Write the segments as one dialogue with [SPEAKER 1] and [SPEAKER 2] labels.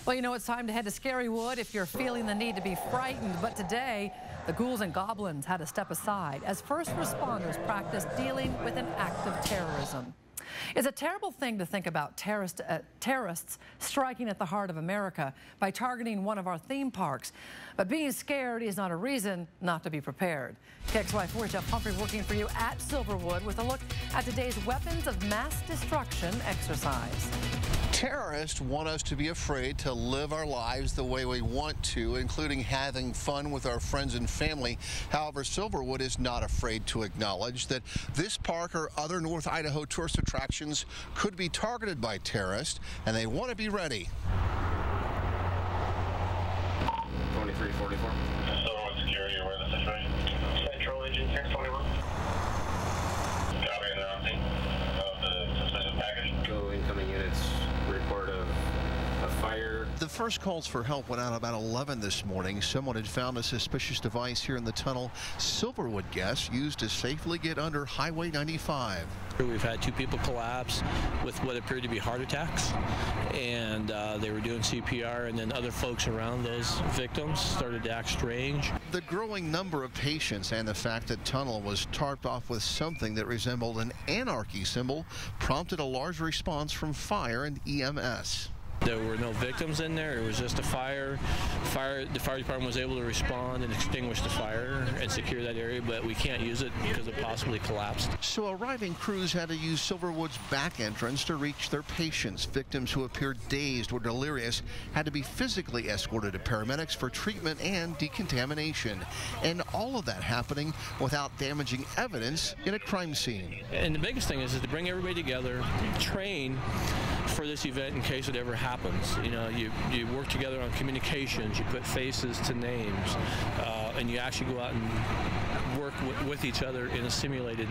[SPEAKER 1] Well, you know, it's time to head to Scarywood if you're feeling the need to be frightened. But today, the ghouls and goblins had to step aside as first responders practiced dealing with an act of terrorism. It's a terrible thing to think about terrorists striking at the heart of America by targeting one of our theme parks. But being scared is not a reason not to be prepared. KXLY Jeff Humphrey working for you at Silverwood with a look at today's weapons of mass destruction exercise.
[SPEAKER 2] Terrorists want us to be afraid to live our lives the way we want to, including having fun with our friends and family. However, Silverwood is not afraid to acknowledge that this park or other North Idaho tourist attractions could be targeted by terrorists, and they want to be ready.
[SPEAKER 3] 2344.
[SPEAKER 4] Silverwood security aware of the situation. Central agent here, 21. Copy, and they're on scene of the suspicious package.
[SPEAKER 3] Go incoming units. Report of a fire.
[SPEAKER 2] The first calls for help went out about 11 this morning. Someone had found a suspicious device here in the tunnel Silverwood guests used to safely get under Highway 95.
[SPEAKER 5] We've had 2 people collapse with what appeared to be heart attacks, and they were doing CPR, and then other folks around those victims started to act strange.
[SPEAKER 2] The growing number of patients and the fact that tunnel was tarped off with something that resembled an anarchy symbol prompted a large response from fire and EMS.
[SPEAKER 5] There were no victims in there. It was just a fire. The fire department was able to respond and extinguish the fire and secure that area, but we can't use it because it possibly collapsed.
[SPEAKER 2] So arriving crews had to use Silverwood's back entrance to reach their patients. Victims who appeared dazed or delirious had to be physically escorted to paramedics for treatment and decontamination. And all of that happening without damaging evidence in a crime scene.
[SPEAKER 5] And the biggest thing is to bring everybody together, train for this event in case it ever happens. You know, you work together on communications, you put faces to names, and you actually go out and work with each other in a simulated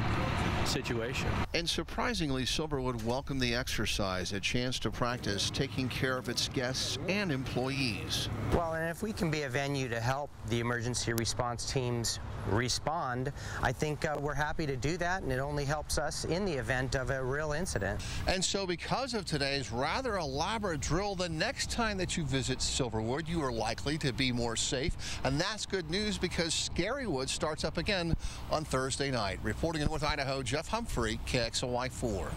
[SPEAKER 5] situation.
[SPEAKER 2] And surprisingly, Silverwood welcomed the exercise, a chance to practice taking care of its guests and employees.
[SPEAKER 6] Well, and if we can be a venue to help the emergency response teams respond, I think we're happy to do that, and it only helps us in the event of a real incident.
[SPEAKER 2] And so because of today's rather elaborate drill, the next time that you visit Silverwood, you are likely to be more safe. And that's good news because Scarywood starts up again on Thursday night. Reporting in North Idaho, Jeff Humphrey, KXLY 4.